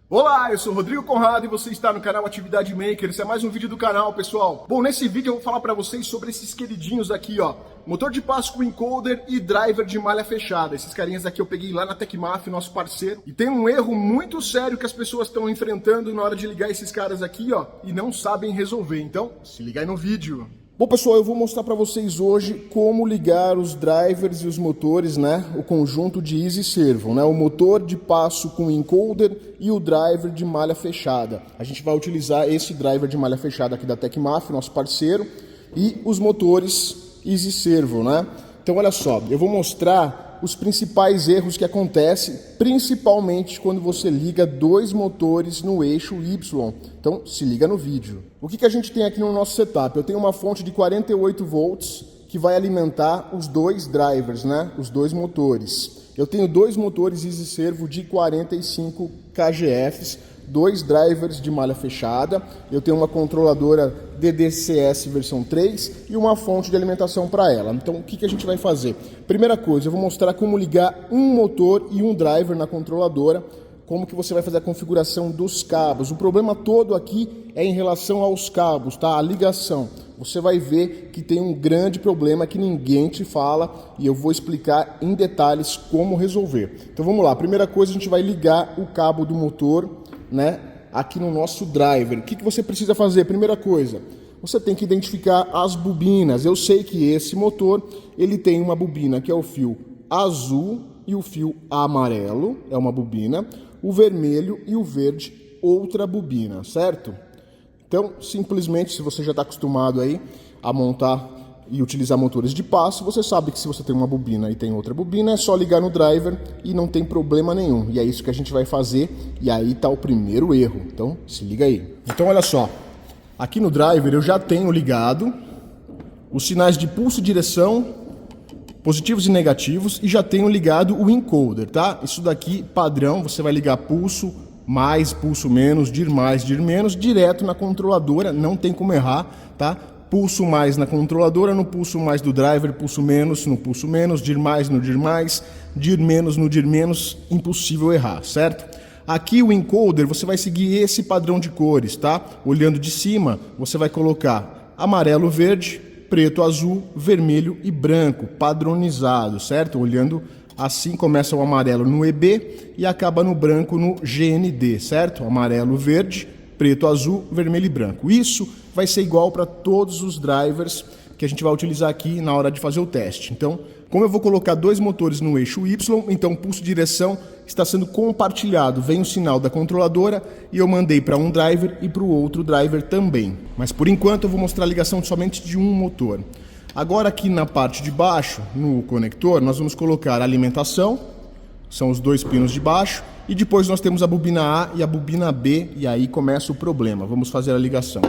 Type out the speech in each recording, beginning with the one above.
Olá, eu sou o Rodrigo Conrado e você está no canal Atividade Maker. Esse é mais um vídeo do canal, pessoal. Bom, nesse vídeo eu vou falar para vocês sobre esses queridinhos aqui, ó. Motor de passo com encoder e driver de malha fechada. Esses carinhas aqui eu peguei lá na Tecmaf, nosso parceiro. E tem um erro muito sério que as pessoas estão enfrentando na hora de ligar esses caras aqui, ó, e não sabem resolver. Então, se liga aí no vídeo. Bom, pessoal, eu vou mostrar para vocês hoje como ligar os drivers e os motores, né? O conjunto de Easy Servo, né? O motor de passo com encoder e o driver de malha fechada. A gente vai utilizar esse driver de malha fechada aqui da Tecmaf, nosso parceiro, e os motores Easy Servo, né? Então, olha só, eu vou mostrar os principais erros que acontecem, principalmente quando você liga dois motores no eixo Y. Então, se liga no vídeo. O que a gente tem aqui no nosso setup? Eu tenho uma fonte de 48 volts que vai alimentar os dois drivers, né? Os dois motores. Eu tenho dois motores Easy Servo de 45 kGfs, dois drivers de malha fechada, eu tenho uma controladora DDCS versão 3 e uma fonte de alimentação para ela. Então o que a gente vai fazer? Primeira coisa, eu vou mostrar como ligar um motor e um driver na controladora, como que você vai fazer a configuração dos cabos. O problema todo aqui é em relação aos cabos, tá? A ligação. Você vai ver que tem um grande problema que ninguém te fala e eu vou explicar em detalhes como resolver. Então vamos lá, primeira coisa, a gente vai ligar o cabo do motor, né, aqui no nosso driver. O que você precisa fazer? Primeira coisa, você tem que identificar as bobinas. Eu sei que esse motor, ele tem uma bobina que é o fio azul e o fio amarelo, é uma bobina, o vermelho e o verde, outra bobina, certo? Então, simplesmente, se você já está acostumado aí a montar e utilizar motores de passo, você sabe que se você tem uma bobina e tem outra bobina, é só ligar no driver e não tem problema nenhum. E é isso que a gente vai fazer, e aí está o primeiro erro. Então, se liga aí. Então, olha só, aqui no driver eu já tenho ligado os sinais de pulso e direção, positivos e negativos, e já tenho ligado o encoder, tá? Isso daqui, padrão, você vai ligar pulso mais, pulso menos, dir mais, dir menos, direto na controladora, não tem como errar, tá? Pulso mais na controladora, no pulso mais do driver, pulso menos no pulso menos, dir mais no dir mais, dir menos no dir menos, impossível errar, certo? Aqui o encoder, você vai seguir esse padrão de cores, tá? Olhando de cima, você vai colocar amarelo, verde, preto, azul, vermelho e branco, padronizado, certo? Olhando assim, começa o amarelo no EB e acaba no branco no GND, certo? Amarelo, verde, preto, azul, vermelho e branco. Isso vai ser igual para todos os drivers que a gente vai utilizar aqui na hora de fazer o teste. Então, como eu vou colocar dois motores no eixo Y, então o pulso de direção está sendo compartilhado. Vem o sinal da controladora e eu mandei para um driver e para o outro driver também. Mas por enquanto eu vou mostrar a ligação somente de um motor. Agora aqui na parte de baixo, no conector, nós vamos colocar a alimentação, são os dois pinos de baixo, e depois nós temos a bobina A e a bobina B, e aí começa o problema. Vamos fazer a ligação.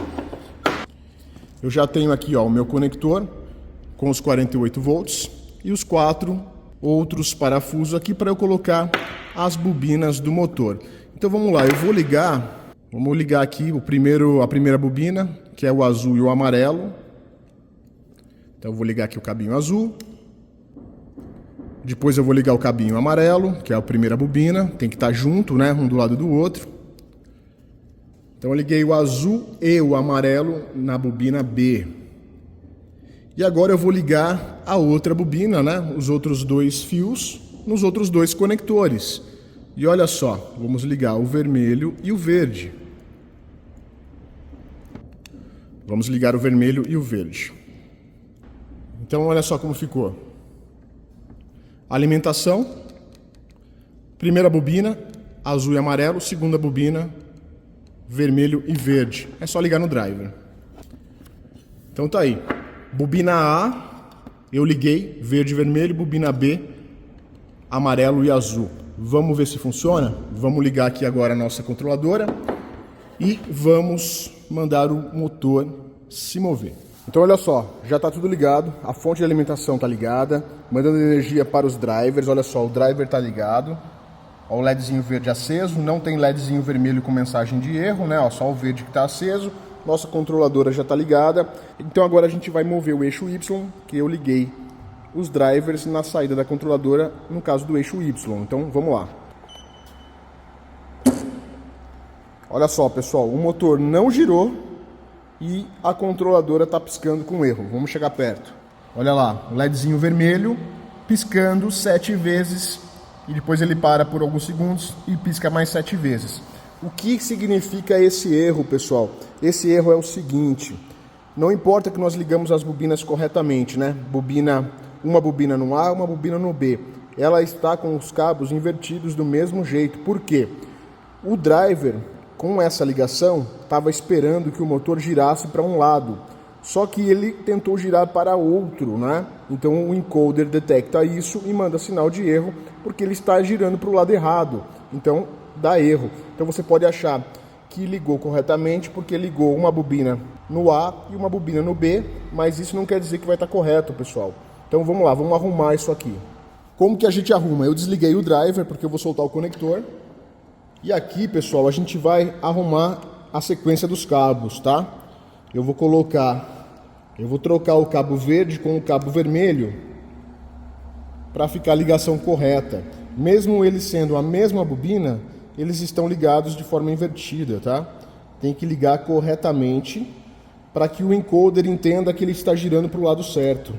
Eu já tenho aqui, ó, o meu conector com os 48 volts e os 4 outros parafusos aqui para eu colocar as bobinas do motor. Então vamos lá, vamos ligar aqui a primeira bobina, que é o azul e o amarelo. Então eu vou ligar aqui o cabinho azul. Depois eu vou ligar o cabinho amarelo, que é a primeira bobina, tem que estar junto, né, um do lado do outro. Então eu liguei o azul e o amarelo na bobina B. E agora eu vou ligar a outra bobina, né, os outros dois fios, nos outros dois conectores. E olha só, vamos ligar o vermelho e o verde. Vamos ligar o vermelho e o verde. Então olha só como ficou. Alimentação, primeira bobina, azul e amarelo, segunda bobina, vermelho e verde. É só ligar no driver. Então tá aí. Bobina A, eu liguei, verde e vermelho, bobina B, amarelo e azul. Vamos ver se funciona? Vamos ligar aqui agora a nossa controladora e vamos mandar o motor se mover. Então olha só, já está tudo ligado, a fonte de alimentação está ligada, mandando energia para os drivers. Olha só, o driver está ligado, ó, o LEDzinho verde aceso, não tem LEDzinho vermelho com mensagem de erro, né? Ó, só o verde que está aceso, nossa controladora já está ligada. Então agora a gente vai mover o eixo Y, que eu liguei os drivers na saída da controladora, no caso do eixo Y. Então vamos lá. Olha só, pessoal, o motor não girou e a controladora está piscando com erro. Vamos chegar perto. Olha lá, o LEDzinho vermelho piscando 7 vezes e depois ele para por alguns segundos e pisca mais 7 vezes. O que significa esse erro, pessoal? Esse erro é o seguinte: não importa que nós ligamos as bobinas corretamente, né? Uma bobina no A, uma bobina no B. Ela está com os cabos invertidos do mesmo jeito. Por quê? O driver, com essa ligação, estava esperando que o motor girasse para um lado. Só que ele tentou girar para outro, né? Então o encoder detecta isso e manda sinal de erro, porque ele está girando para o lado errado. Então dá erro. Então você pode achar que ligou corretamente porque ligou uma bobina no A e uma bobina no B, mas isso não quer dizer que vai estar correto, pessoal. Então vamos lá, vamos arrumar isso aqui. Como que a gente arruma? Eu desliguei o driver porque eu vou soltar o conector. E aqui, pessoal, a gente vai arrumar a sequência dos cabos, tá? Eu vou trocar o cabo verde com o cabo vermelho para ficar a ligação correta. Mesmo eles sendo a mesma bobina, eles estão ligados de forma invertida, tá? Tem que ligar corretamente para que o encoder entenda que ele está girando para o lado certo.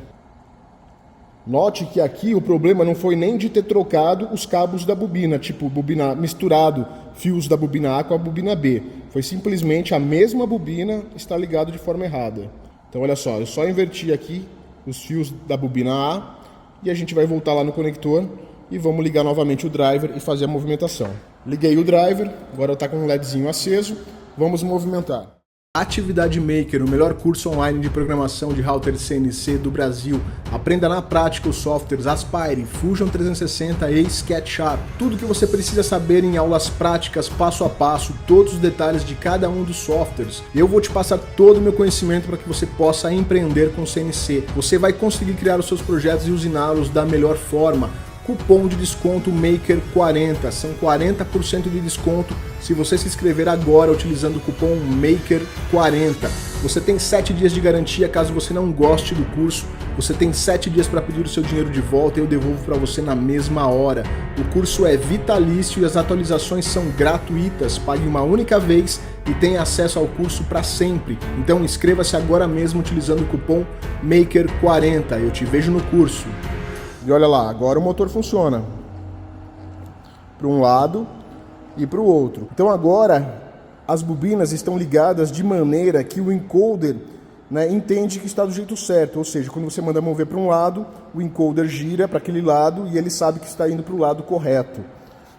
Note que aqui o problema não foi nem de ter trocado os cabos da bobina, tipo misturado fios da bobina A com a bobina B. Foi simplesmente a mesma bobina está ligado de forma errada. Então olha só, eu só inverti aqui os fios da bobina A e a gente vai voltar lá no conector e vamos ligar novamente o driver e fazer a movimentação. Liguei o driver, agora está com um LEDzinho aceso, vamos movimentar. Atividade Maker, o melhor curso online de programação de router CNC do Brasil. Aprenda na prática os softwares Aspire, Fusion 360 e SketchUp. Tudo que você precisa saber em aulas práticas, passo a passo, todos os detalhes de cada um dos softwares. Eu vou te passar todo o meu conhecimento para que você possa empreender com CNC. Você vai conseguir criar os seus projetos e usiná-los da melhor forma. Cupom de desconto MAKER40, são 40% de desconto se você se inscrever agora utilizando o cupom MAKER40. Você tem 7 dias de garantia caso você não goste do curso, você tem 7 dias para pedir o seu dinheiro de volta e eu devolvo para você na mesma hora. O curso é vitalício e as atualizações são gratuitas, pague uma única vez e tenha acesso ao curso para sempre. Então inscreva-se agora mesmo utilizando o cupom MAKER40, eu te vejo no curso. E olha lá, agora o motor funciona para um lado e para o outro. Então agora as bobinas estão ligadas de maneira que o encoder, né, entende que está do jeito certo. Ou seja, quando você manda mover para um lado, o encoder gira para aquele lado e ele sabe que está indo para o lado correto.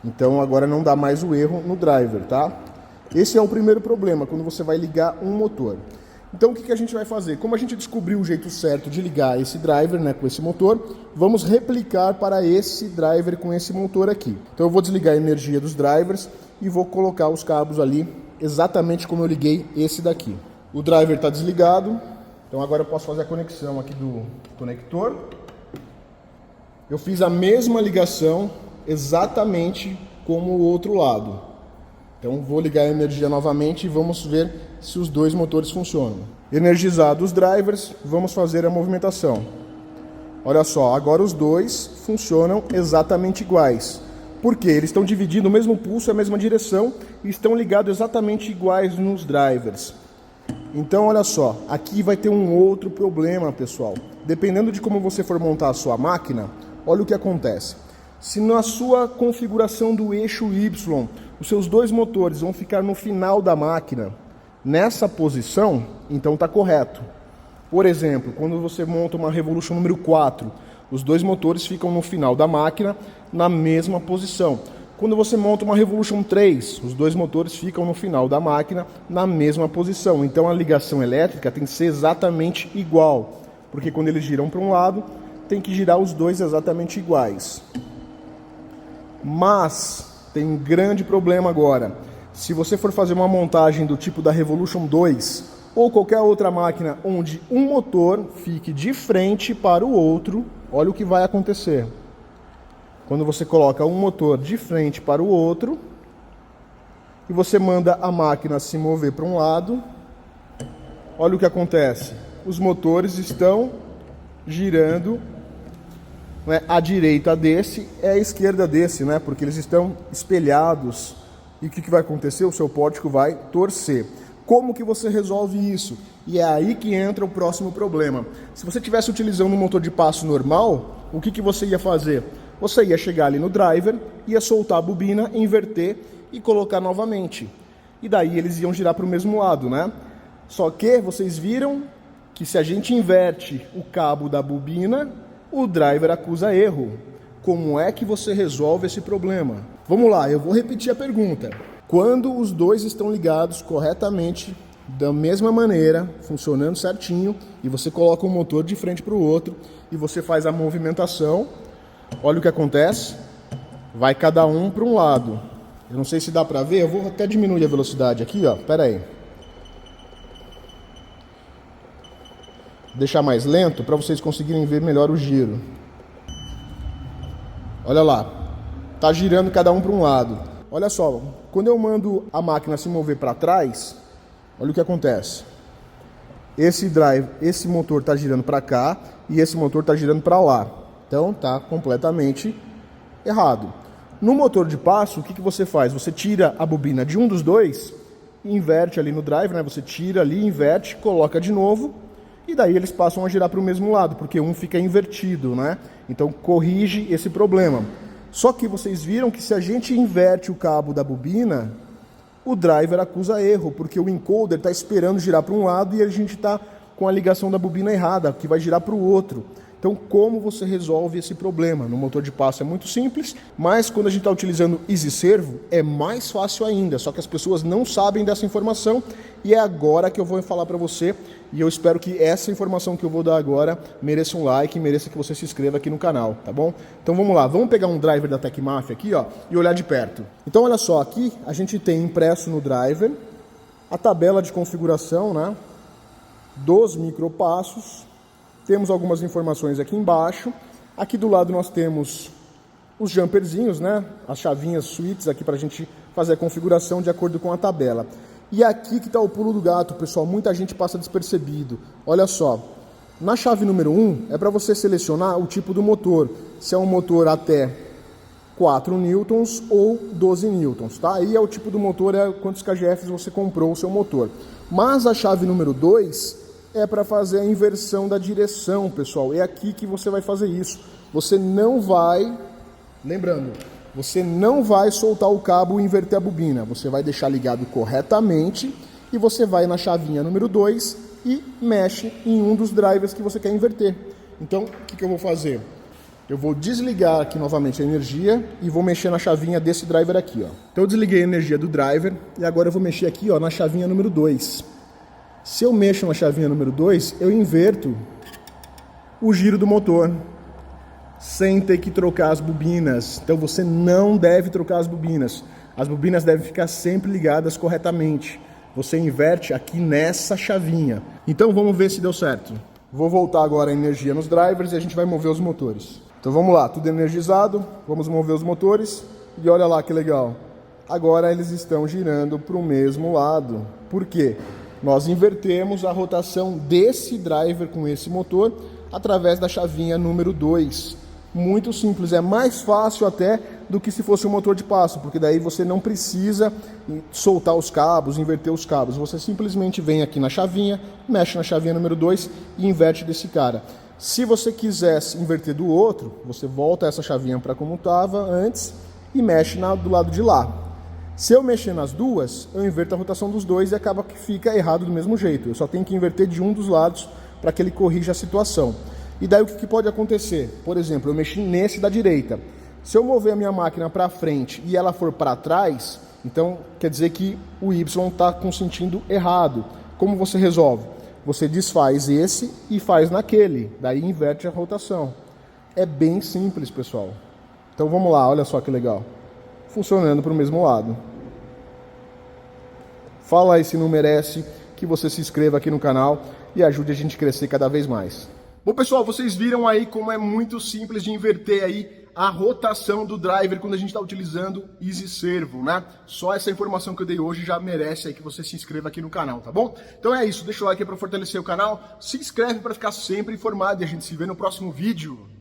Então agora não dá mais o erro no driver, tá? Esse é o primeiro problema, quando você vai ligar um motor. Então o que a gente vai fazer? Como a gente descobriu o jeito certo de ligar esse driver, né, com esse motor, vamos replicar para esse driver com esse motor aqui. Então eu vou desligar a energia dos drivers e vou colocar os cabos ali exatamente como eu liguei esse daqui. O driver está desligado, então agora eu posso fazer a conexão aqui do conector. Eu fiz a mesma ligação exatamente como o outro lado. Então vou ligar a energia novamente e vamos ver se os dois motores funcionam. Energizados os drivers, vamos fazer a movimentação. Olha só, agora os dois funcionam exatamente iguais. Por quê? Eles estão dividindo o mesmo pulso, a mesma direção e estão ligados exatamente iguais nos drivers. Então olha só, aqui vai ter um outro problema, pessoal. Dependendo de como você for montar a sua máquina, olha o que acontece. Se na sua configuração do eixo Y, os seus dois motores vão ficar no final da máquina, nessa posição, então está correto. Por exemplo, quando você monta uma Revolution número 4, os dois motores ficam no final da máquina, na mesma posição. Quando você monta uma Revolution 3, os dois motores ficam no final da máquina, na mesma posição. Então a ligação elétrica tem que ser exatamente igual, porque quando eles giram para um lado, tem que girar os dois exatamente iguais. Mas tem um grande problema agora. Se você for fazer uma montagem do tipo da Revolution 2 ou qualquer outra máquina onde um motor fique de frente para o outro, olha o que vai acontecer. Quando você coloca um motor de frente para o outro e você manda a máquina se mover para um lado, olha o que acontece. Os motores estão girando, né? A direita desse é a esquerda desse, né? Porque eles estão espelhados E o que vai acontecer? O seu pórtico vai torcer. Como que você resolve isso? E é aí que entra o próximo problema. Se você estivesse utilizando um motor de passo normal, o que você ia fazer? Você ia chegar ali no driver, ia soltar a bobina, inverter e colocar novamente. E daí eles iam girar para o mesmo lado, né? Só que vocês viram que se a gente inverte o cabo da bobina, o driver acusa erro. Como é que você resolve esse problema? Vamos lá, eu vou repetir a pergunta. Quando os dois estão ligados corretamente, da mesma maneira, funcionando certinho, e você coloca o motor de frente para o outro, e você faz a movimentação, olha o que acontece, vai cada um para um lado. Eu não sei se dá para ver, eu vou até diminuir a velocidade aqui, ó, pera aí. Deixar mais lento para vocês conseguirem ver melhor o giro. Olha lá, tá girando cada um para um lado. Olha só, quando eu mando a máquina se mover para trás, olha o que acontece. Esse motor está girando para cá e esse motor está girando para lá. Então tá completamente errado. No motor de passo, o que você faz? Você tira a bobina de um dos dois, inverte ali no drive, né? Você tira ali, inverte, coloca de novo e daí eles passam a girar para o mesmo lado, porque um fica invertido, né? Então corrige esse problema. Só que vocês viram que se a gente inverte o cabo da bobina, o driver acusa erro, porque o encoder está esperando girar para um lado e a gente está com a ligação da bobina errada, que vai girar para o outro. Então, como você resolve esse problema? No motor de passo é muito simples, mas quando a gente está utilizando Easy Servo, é mais fácil ainda, só que as pessoas não sabem dessa informação e é agora que eu vou falar para você e eu espero que essa informação que eu vou dar agora mereça um like, mereça que você se inscreva aqui no canal, tá bom? Então vamos lá, vamos pegar um driver da Tecmafia aqui, ó, e olhar de perto. Então olha só, aqui a gente tem impresso no driver a tabela de configuração, né, dos micropassos. Temos algumas informações aqui embaixo. Aqui do lado nós temos os jumperzinhos, né? As chavinhas switches aqui para a gente fazer a configuração de acordo com a tabela. E aqui que está o pulo do gato, pessoal. Muita gente passa despercebido. Olha só. Na chave número 1 é para você selecionar o tipo do motor. Se é um motor até 4 newtons ou 12 newtons, tá? Aí é o tipo do motor, é quantos kgfs você comprou o seu motor. Mas a chave número 2 é para fazer a inversão da direção, pessoal. É aqui que você vai fazer isso. Você não vai, lembrando, você não vai soltar o cabo e inverter a bobina. Você vai deixar ligado corretamente e você vai na chavinha número 2 e mexe em um dos drivers que você quer inverter. Então, o que eu vou fazer? Eu vou desligar aqui novamente a energia e vou mexer na chavinha desse driver aqui, ó. Então eu desliguei a energia do driver e agora eu vou mexer aqui, ó, na chavinha número 2. Se eu mexo na chavinha número 2, eu inverto o giro do motor, sem ter que trocar as bobinas. Então você não deve trocar as bobinas. As bobinas devem ficar sempre ligadas corretamente. Você inverte aqui nessa chavinha. Então vamos ver se deu certo. Vou voltar agora a energia nos drivers e a gente vai mover os motores. Então vamos lá, tudo energizado, vamos mover os motores e olha lá que legal. Agora eles estão girando para o mesmo lado. Por quê? Nós invertemos a rotação desse driver com esse motor através da chavinha número 2. Muito simples, é mais fácil até do que se fosse um motor de passo, porque daí você não precisa soltar os cabos, inverter os cabos. Você simplesmente vem aqui na chavinha, mexe na chavinha número 2 e inverte desse cara. Se você quisesse inverter do outro, você volta essa chavinha para como estava antes e mexe do lado de lá. Se eu mexer nas duas, eu inverto a rotação dos dois e acaba que fica errado do mesmo jeito. Eu só tenho que inverter de um dos lados para que ele corrija a situação. E daí o que pode acontecer? Por exemplo, eu mexi nesse da direita. Se eu mover a minha máquina para frente e ela for para trás, então quer dizer que o Y está com sentido errado. Como você resolve? Você desfaz esse e faz naquele. Daí inverte a rotação. É bem simples, pessoal. Então vamos lá, olha só que legal. Funcionando para o mesmo lado. Fala aí se não merece que você se inscreva aqui no canal e ajude a gente a crescer cada vez mais. Bom, pessoal, vocês viram aí como é muito simples de inverter aí a rotação do driver quando a gente está utilizando Easy Servo, né? Só essa informação que eu dei hoje já merece aí que você se inscreva aqui no canal, tá bom? Então é isso, deixa o like aí para fortalecer o canal, se inscreve para ficar sempre informado e a gente se vê no próximo vídeo.